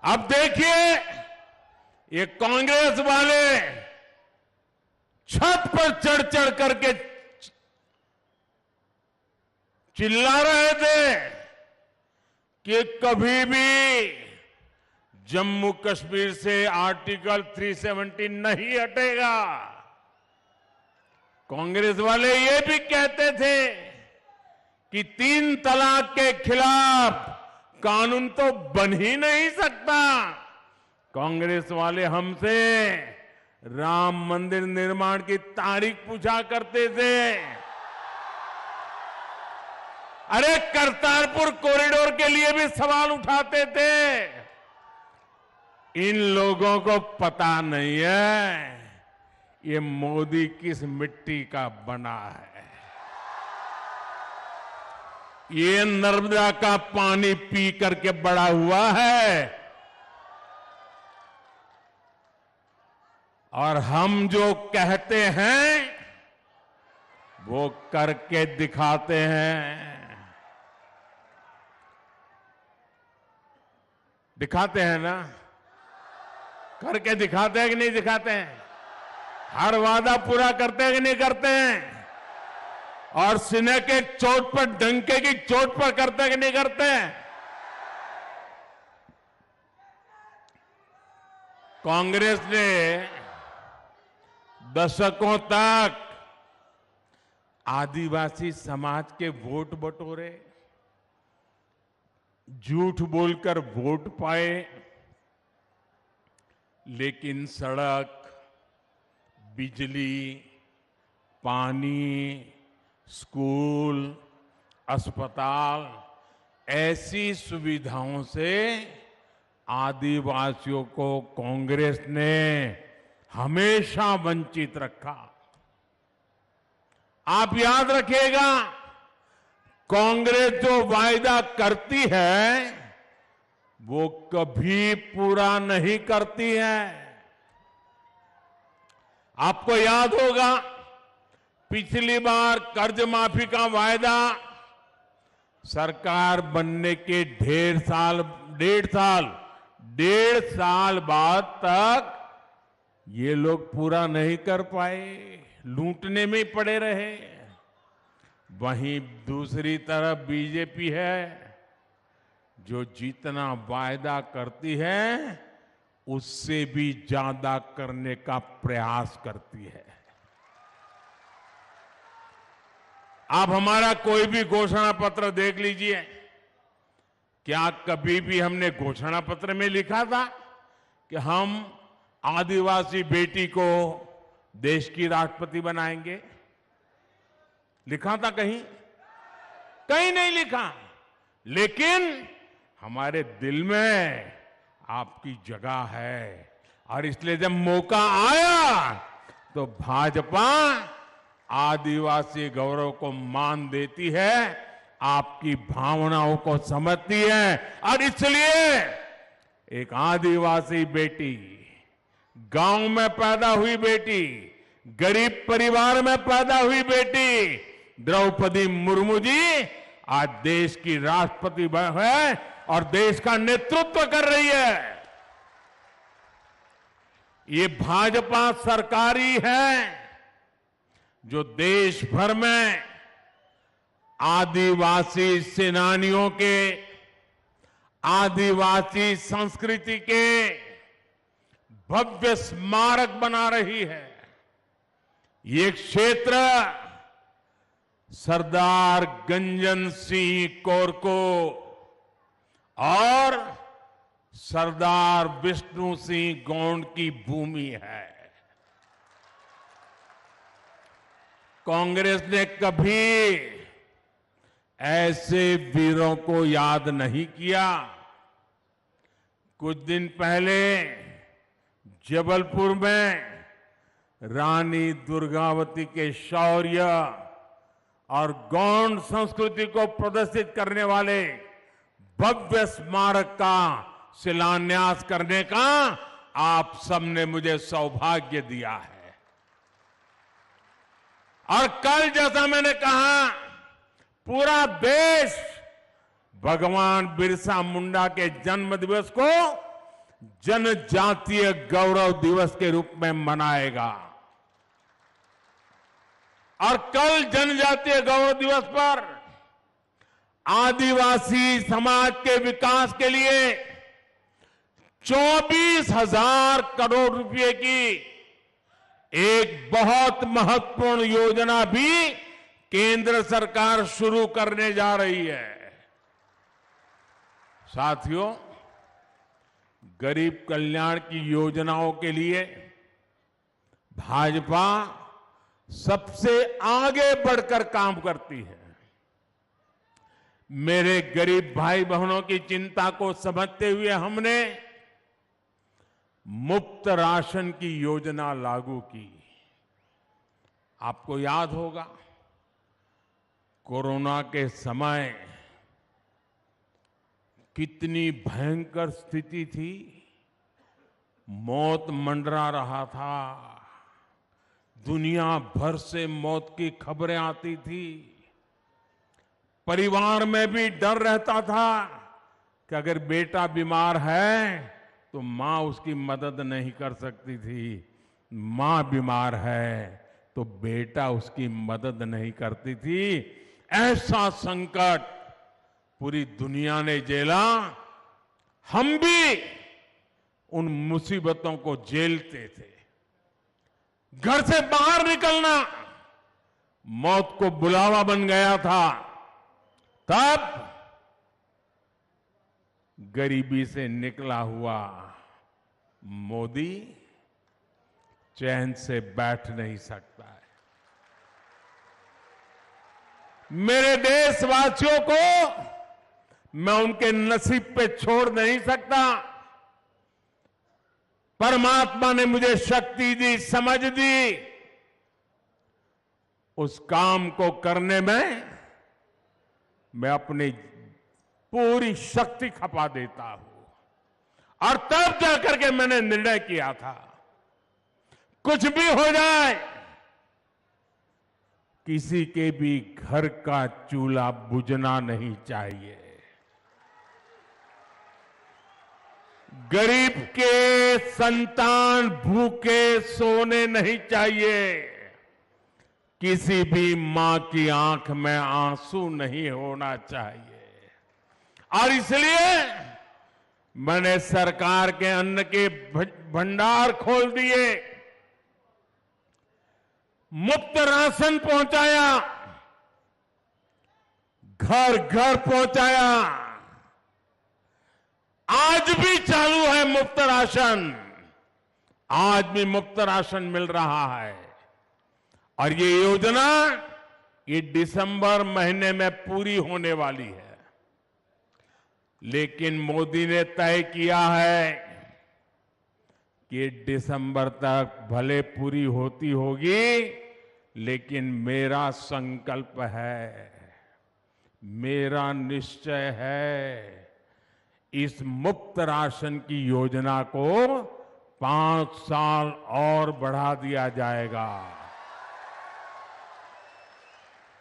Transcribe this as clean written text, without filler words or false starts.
अब देखिए ये कांग्रेस वाले छत पर चढ़ चढ़ करके चिल्ला रहे थे कि कभी भी जम्मू कश्मीर से आर्टिकल 370 नहीं हटेगा। कांग्रेस वाले ये भी कहते थे कि 3 तलाक के खिलाफ कानून तो बन ही नहीं सकता। कांग्रेस वाले हमसे राम मंदिर निर्माण की तारीख पूछा करते थे। अरे करतारपुर कॉरिडोर के लिए भी सवाल उठाते थे। इन लोगों को पता नहीं है ये मोदी किस मिट्टी का बना है। ये नर्मदा का पानी पी करके बड़ा हुआ है और हम जो कहते हैं वो करके दिखाते हैं। दिखाते हैं ना, करके दिखाते हैं कि नहीं दिखाते हैं? हर वादा पूरा करते हैं कि नहीं करते हैं? और सीने के चोट पर, डंके की चोट पर करते हैं कि नहीं करते हैं? कांग्रेस ने दशकों तक आदिवासी समाज के वोट बटोरे, झूठ बोलकर वोट पाए, लेकिन सड़क, बिजली, पानी, स्कूल, अस्पताल ऐसी सुविधाओं से आदिवासियों को कांग्रेस ने हमेशा वंचित रखा। आप याद रखिएगा, कांग्रेस जो वायदा करती है वो कभी पूरा नहीं करती है। आपको याद होगा पिछली बार कर्ज माफी का वायदा सरकार बनने के डेढ़ साल बाद तक ये लोग पूरा नहीं कर पाए, लूटने में ही पड़े रहे। वहीं दूसरी तरफ बीजेपी है जो जितना वायदा करती है उससे भी ज्यादा करने का प्रयास करती है। आप हमारा कोई भी घोषणा पत्र देख लीजिए, क्या कभी भी हमने घोषणा पत्र में लिखा था कि हम आदिवासी बेटी को देश की राष्ट्रपति बनाएंगे? लिखा था कहीं? कहीं नहीं लिखा। लेकिन हमारे दिल में आपकी जगह है और इसलिए जब मौका आया तो भाजपा आदिवासी गौरव को मान देती है, आपकी भावनाओं को समझती है और इसलिए एक आदिवासी बेटी, गांव में पैदा हुई बेटी, गरीब परिवार में पैदा हुई बेटी द्रौपदी मुर्मू जी आज देश की राष्ट्रपति है और देश का नेतृत्व कर रही है। ये भाजपा सरकारी है जो देश भर में आदिवासी सेनानियों के, आदिवासी संस्कृति के भव्य स्मारक बना रही है। ये क्षेत्र सरदार गंजन सिंह कोरको और सरदार विष्णु सिंह गौंड की भूमि है। कांग्रेस ने कभी ऐसे वीरों को याद नहीं किया। कुछ दिन पहले जबलपुर में रानी दुर्गावती के शौर्य और गौंड संस्कृति को प्रदर्शित करने वाले भव्य स्मारक का शिलान्यास करने का आप सबने मुझे सौभाग्य दिया है। और कल जैसा मैंने कहा, पूरा देश भगवान बिरसा मुंडा के जन्म दिवस को जनजातीय गौरव दिवस के रूप में मनाएगा। और कल जनजातीय गौरव दिवस पर आदिवासी समाज के विकास के लिए 24,000 करोड़ रुपए की एक बहुत महत्वपूर्ण योजना भी केंद्र सरकार शुरू करने जा रही है। साथियों, गरीब कल्याण की योजनाओं के लिए भाजपा सबसे आगे बढ़कर काम करती है। मेरे गरीब भाई बहनों की चिंता को समझते हुए हमने मुफ्त राशन की योजना लागू की। आपको याद होगा, कोरोना के समय कितनी भयंकर स्थिति थी, मौत मंडरा रहा था, दुनिया भर से मौत की खबरें आती थी, परिवार में भी डर रहता था कि अगर बेटा बीमार है तो मां उसकी मदद नहीं कर सकती थी, मां बीमार है तो बेटा उसकी मदद नहीं करती थी। ऐसा संकट पूरी दुनिया ने झेला, हम भी उन मुसीबतों को झेलते थे। घर से बाहर निकलना मौत को बुलावा बन गया था। तब गरीबी से निकला हुआ मोदी चैन से बैठ नहीं सकता है। मेरे देशवासियों को मैं उनके नसीब पे छोड़ नहीं सकता। परमात्मा ने मुझे शक्ति दी, समझ दी, उस काम को करने में मैं अपनी पूरी शक्ति खपा देता हूं। और तब जाकर के मैंने निर्णय किया था, कुछ भी हो जाए, किसी के भी घर का चूल्हा बुझना नहीं चाहिए। गरीब के संतान भूखे सोने नहीं चाहिए, किसी भी मां की आंख में आंसू नहीं होना चाहिए। और इसलिए मैंने सरकार के अन्न के भंडार खोल दिए, मुफ्त राशन पहुंचाया, घर घर पहुंचाया। आज भी चालू है मुफ्त राशन, आज भी मुफ्त राशन मिल रहा है। और ये योजना ये दिसंबर महीने में पूरी होने वाली है। लेकिन मोदी ने तय किया है कि दिसंबर तक भले पूरी होती होगी, लेकिन मेरा संकल्प है, मेरा निश्चय है, इस मुफ्त राशन की योजना को 5 साल और बढ़ा दिया जाएगा।